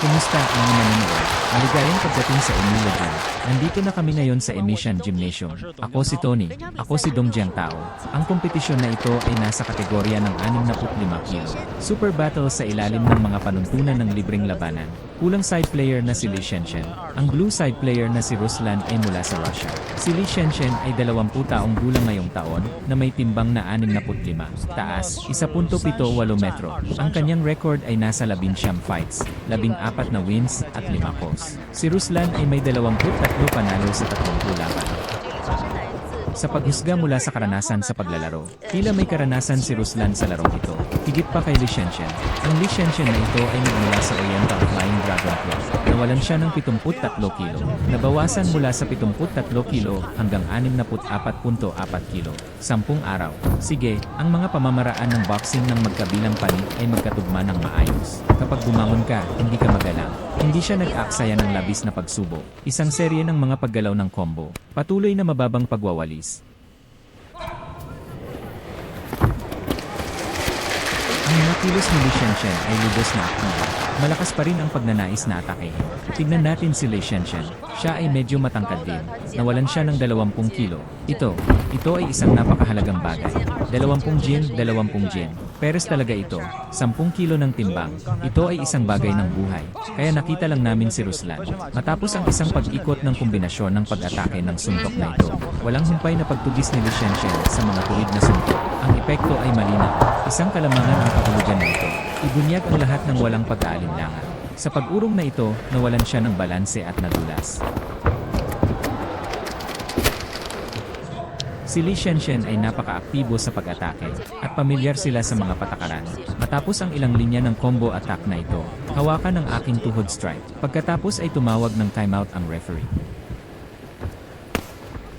Kumusta mga manonood? Maligayang pagdating sa Emilia Gym. Nandito na kami ngayon sa Emission Gymnasium. Ako si Tony. Ako si Dongjiang Tao. Ang kompetisyon na ito ay nasa kategorya ng 65 kilo. Super battle sa ilalim ng mga panuntunan ng libreng labanan. Kulang side player na si Li Shenshen. Ang blue side player na si Ruslan ay mula sa Russia. Si Li Shenshen ay 20 taong gulang ngayong taon na may timbang na 65. Taas, 1.78 metro. Ang kanyang record ay nasa 19 fights, 14 na wins at 5 loss. Si Ruslan ay may 23 panalo sa 30 laban. Sa paghusga mula sa karanasan sa paglalaro, tila may karanasan si Ruslan sa larong ito. Higit pa kay Li Shenshen. Ang Li Shenshen na ito ay nagmula sa Oriental Flying Dragon Club. Nawalan siya ng 73 kilo. Nabawasan mula sa 73 kilo hanggang 64.4 kilo. 10 araw. Sige, ang mga pamamaraan ng boxing ng magkabilang panig ay magkatugma ng maayos. Kapag bumangon ka, hindi ka magalang. Hindi siya nag-aksaya ng labis na pagsubo. Isang serye ng mga paggalaw ng combo. Patuloy na mababang pagwawalis. Ang mga kilos ni Li Shenshen ay lubos na aktibo. Malakas pa rin ang pagnanais na atake. Tignan natin si Li Shenshen. Siya ay medyo matangkad din. Nawalan siya ng 20 kilo. Ito ay isang napakahalagang bagay. 20 gin. Peres talaga ito. 10 kilo ng timbang. Ito ay isang bagay ng buhay. Kaya nakita lang namin si Ruslan. Matapos ang isang pag-ikot ng kombinasyon ng pag-atake ng suntok na ito, walang humpay na pagtugis ni Li Shenshen sa mga tuwid na suntok. Ang epekto ay malinaw. Isang kalamangan ang kahulugan na ito. Ibunyag ang lahat ng walang pag-aalinlangan. Sa pag-urong na ito, nawalan siya ng balanse at nadulas. Si Li Shenshen ay napaka-aktibo sa pag-atake, at pamilyar sila sa mga patakaran. Matapos ang ilang linya ng combo attack na ito, hawakan ang aking tuhod strike. Pagkatapos ay tumawag ng timeout ang referee.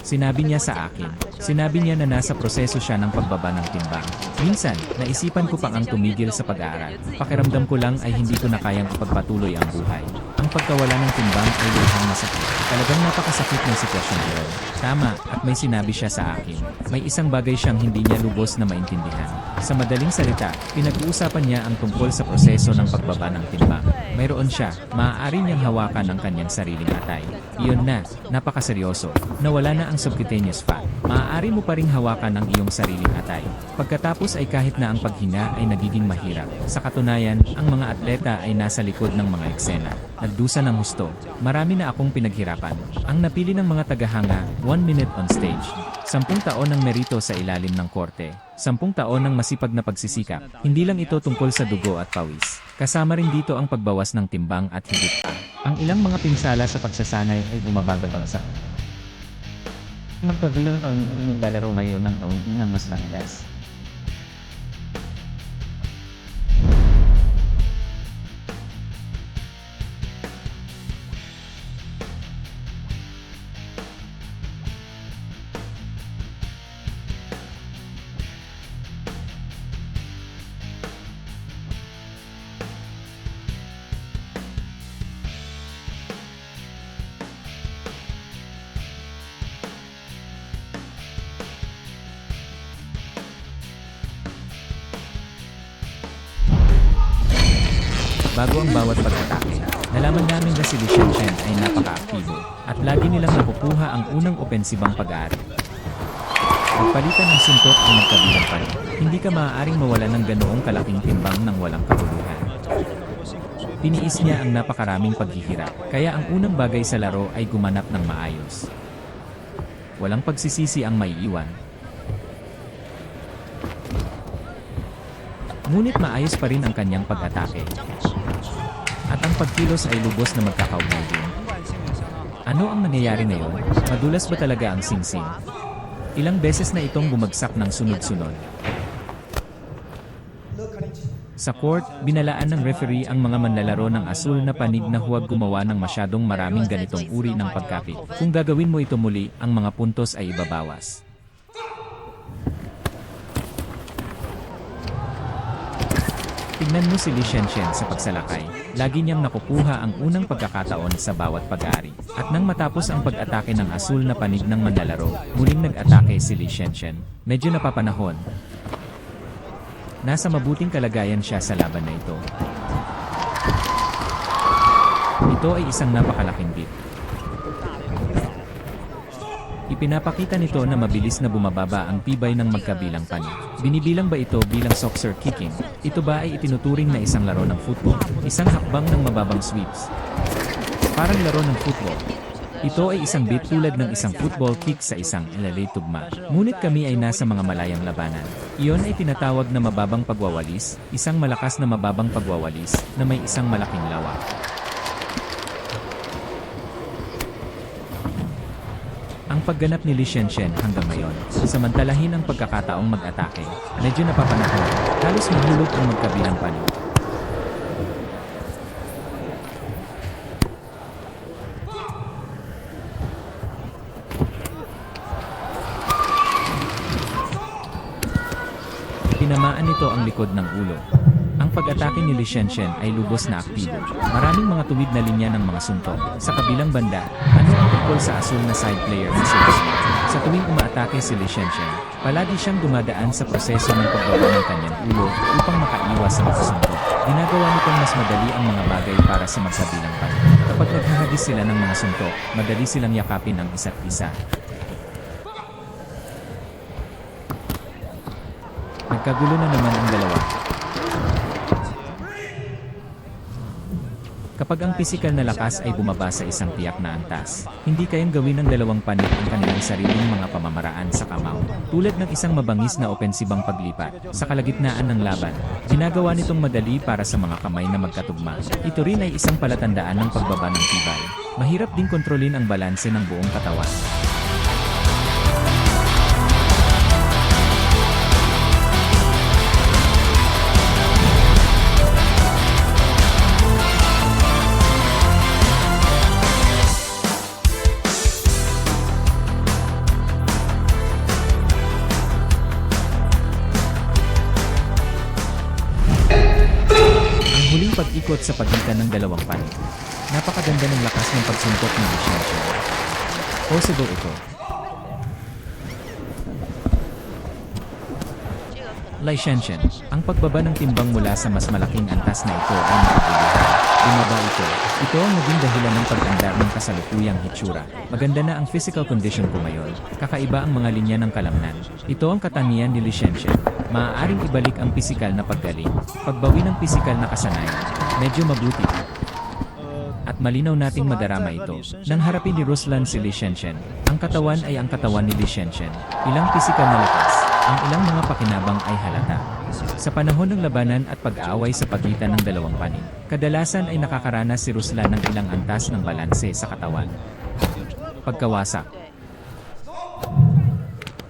Sinabi niya sa akin. Sinabi niya na nasa proseso siya ng pagbaba ng timbang. Minsan, naisipan ko pang ang tumigil sa pag-aaral. Pakiramdam ko lang ay hindi ko na kayang ipagpatuloy ang buhay. Ang pagkawala ng timbang ay lubhang masakit. Talagang napakasakit ng sitwasyon ngayon. Tama, at may sinabi siya sa akin. May isang bagay siyang hindi niya lubos na maintindihan. Sa madaling salita, pinag-uusapan niya ang tungkol sa proseso ng pagbaba ng timbang. Mayroon siya, maaari niyang hawakan ang kanyang sariling atay. Iyon na, napakaseryoso. Nawala na ang subcutaneous fat. Maaari mo pa ring hawakan ang iyong sariling atay. Pagkatapos ay kahit na ang paghinga ay nagiging mahirap. Sa katunayan, ang mga atleta ay nasa likod ng mga eksena. Nagdusa ng husto. Marami na akong pinaghirapan. Ang napili ng mga tagahanga, 1 minute on stage. 10 taon ng merito sa ilalim ng korte. 10 taon ng masipag na pagsisikap. Hindi lang ito tungkol sa dugo at pawis. Kasama rin dito ang pagbawas ng timbang at higit pa. Ang ilang mga pinsala sa pagsasanay ay bumabagal sa magpagalo ang lalaro ngayon ng mas langgas. Bago ang bawat pag-atake, nalaman namin na si Li Shenshen ay napaka-aktibo at lagi nilang nakukuha ang unang opensibang pag-aari. Pagpalitan ng suntok ay magkabilang pa rin. Hindi ka maaaring mawala ng ganoong kalaking timbang ng walang kahulugan. Tiniis niya ang napakaraming paghihirap, kaya ang unang bagay sa laro ay gumanap ng maayos. Walang pagsisisi ang maiiwan. Ngunit maayos pa rin ang kanyang pag-atake. At ang pagkilos ay lubos na magkakaugnay din. Ano ang nangyayari ngayon? Madulas ba talaga ang singsing? Ilang beses na itong bumagsak ng sunod-sunod. Sa court, binalaan ng referee ang mga manlalaro ng asul na panig na huwag gumawa ng masyadong maraming ganitong uri ng pagkapit. Kung gagawin mo ito muli, ang mga puntos ay ibabawas. Tignan mo si Li Shenshen sa pagsalakay. Lagi niyang nakukuha ang unang pagkakataon sa bawat pag-aari. At nang matapos ang pag-atake ng asul na panig ng manlalaro, muling nag-atake si Li Shenshen. Medyo napapanahon. Nasa mabuting kalagayan siya sa laban na ito. Ito ay isang napakalaking beat. Ipinapakita nito na mabilis na bumababa ang tibay ng magkabilang panig. Binibilang ba ito bilang soccer kicking? Ito ba ay itinuturing na isang laro ng football? Isang hakbang ng mababang sweeps? Parang laro ng football. Ito ay isang beat tulad ng isang football kick sa isang LLA tugma. Ngunit kami ay nasa mga malayang labanan. Iyon ay tinatawag na mababang pagwawalis, isang malakas na mababang pagwawalis na may isang malaking lawak. Ang pagganap ni Li Shenshen hanggang ngayon, samantalahin ang pagkakataong mag-atake, medyo napapanahon, halos mahulog ang magkabilang panig. Tinamaan nito ang likod ng ulo. Ang pag-atake ni Li Shenshen ay lubos na aktibo. Maraming mga tuwid na linya ng mga suntok. Sa kabilang banda, ano ang tungkol sa asul na side player na si Ruslan? Sa tuwing umaatake si Li Shenshen, palagi siyang dumadaan sa proseso ng pagbaba ng kanyang ulo upang makaiwas sa mga suntok. Ginagawa nitong mas madali ang mga bagay para sa magkabilang panig. Kapag naghahagis sila ng mga suntok, madali silang yakapin ang isa't isa. Nagkagulo na naman ang dalawa. Kapag ang pisikal na lakas ay bumaba sa isang tiyak na antas, hindi kayang gawin ng dalawang panig ang kanilang sariling mga pamamaraan sa kamao. Tulad ng isang mabangis na opensibang paglipat, sa kalagitnaan ng laban, ginagawa nitong madali para sa mga kamay na magkatugma. Ito rin ay isang palatandaan ng pagbaba ng tibay. Mahirap ding kontrolin ang balanse ng buong katawan. Huling pag-ikot sa pagitan ng dalawang panig. Napakaganda ng lakas ng pagsuntok ng Li Shenshen. Possible ito. Li Shenshen, ang pagbaba ng timbang mula sa mas malaking antas na ito ay nakabuluhan. Bumaba ito. Ito ang naging dahilan ng pag-andar ng kasalukuyang hitsura. Maganda na ang physical condition ko ngayon. Kakaiba ang mga linya ng kalamnan. Ito ang katangian ni Li Shenshen. Maaaring ibalik ang pisikal na paggaling. Pagbawi ng pisikal na kasanayan. Medyo mabuti. At malinaw nating madarama ito. Nang harapin ni Ruslan si Li Shenshen, ang katawan ay ang katawan ni Li Shenshen. Ilang pisikal na lakas, ang ilang mga pakinabang ay halata. Sa panahon ng labanan at pag-aaway sa pagitan ng dalawang panig, kadalasan ay nakakaranas si Ruslan ng ilang antas ng balanse sa katawan. Pagkawasak.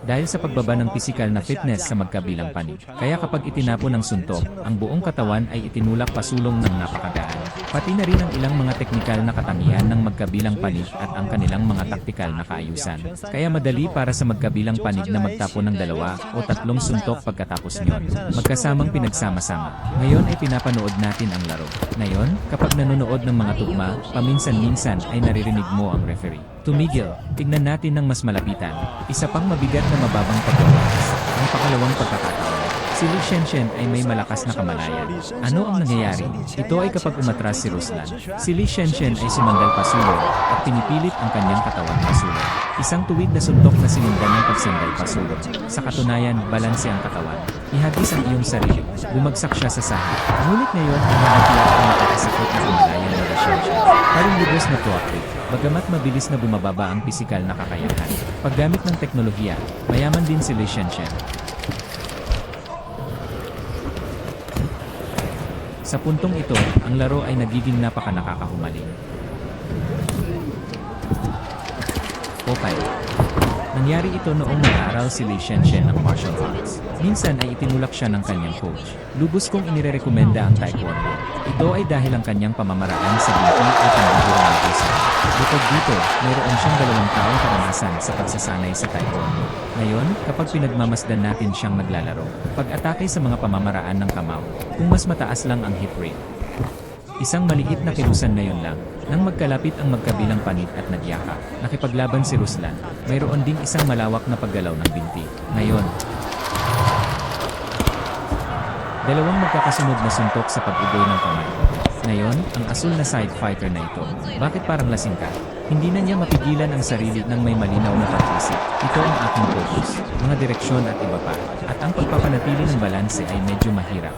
Dahil sa pagbaba ng pisikal na fitness sa magkabilang panig, kaya kapag itinapon ng suntok, ang buong katawan ay itinulak pasulong ng napakagaan. Pati na rin ang ilang mga teknikal na katangian ng magkabilang panig at ang kanilang mga taktikal na kaayusan. Kaya madali para sa magkabilang panig na magtapon ng 2 o 3 suntok pagkatapos nyon. Magkasamang pinagsama-sama. Ngayon ay pinapanood natin ang laro. Ngayon, kapag nanonood ng mga tugma, paminsan-minsan ay naririnig mo ang referee. Tumigil, tignan natin ng mas malapitan. Isa pang mabigat na mababang pagwawalis. Ang pangalawang pagkakataon. Si Li Shenshen ay may malakas na kamalayan. Ano ang nangyayari? Ito ay kapag umatras si Ruslan. Si Li Shenshen ay sumandal pasulong at pinipilit ang kanyang katawan pasulong. Isang tuwid na suntok na sinundan ng pagsandal pasulong. Sa katunayan, balanse ang katawan. Ihagis ang iyong sarili. Bumagsak siya sa sahig. Ngunit ngayon ay nakatiyak ang napakasakot na kamalayan ng Li Shenshen. Parang lubos na tuwakrik. Bagamat mabilis na bumababa ang pisikal na kakayahan. Paggamit ng teknolohiya, mayaman din si Li Shenshen. Sa puntong ito, ang laro ay nagiging napaka-nakakahumaling. Okay. Nangyari ito noong nag-aaral si Li Shenshen ng martial arts. Minsan ay itinulak siya ng kanyang coach. Lubos kong inirekomenda ang taekwondo. Ito ay dahil ang kanyang pamamaraan sa binti ay pangbubuhay ng puso. Bukod dito, mayroon siyang 2 taong karanasan sa pagsasanay sa taekwondo. Ngayon, kapag pinagmamasdan natin siyang naglalaro, pag-atake sa mga pamamaraan ng kamao, kung mas mataas lang ang hit rate. Isang maliit na kilusan ngayon lang, nang magkalapit ang magkabilang panit at nagyakap, nakipaglaban si Ruslan, mayroon ding isang malawak na paggalaw ng binti. Ngayon, 2 Dalawang magkakasunod na suntok sa pag-ugoy ng kamay. Ngayon, ang asul na side fighter na ito, bakit parang lasing ka? Hindi na niya mapigilan ang sarili ng may malinaw na pag-isip. Ito ang aking focus, mga direksyon at iba pa. At ang pagpapanatili ng balanse ay medyo mahirap.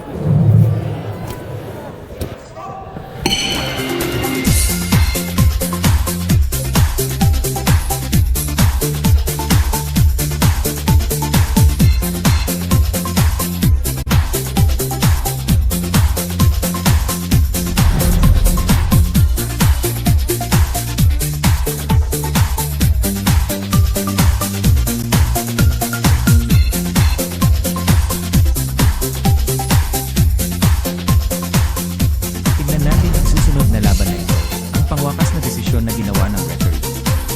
Pangwakas na desisyon na ginawa ng referee.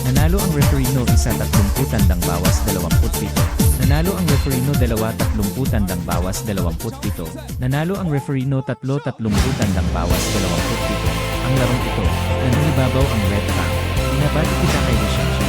Nanalo ang referee no 1-30 tandang bawas 27. Nanalo ang referee no 2-30 tandang bawas 27. Nanalo ang referee no 3-30 tandang bawas 27. Ang larong ito, naninibabaw ang red flag. Binabati kita kay Rishan.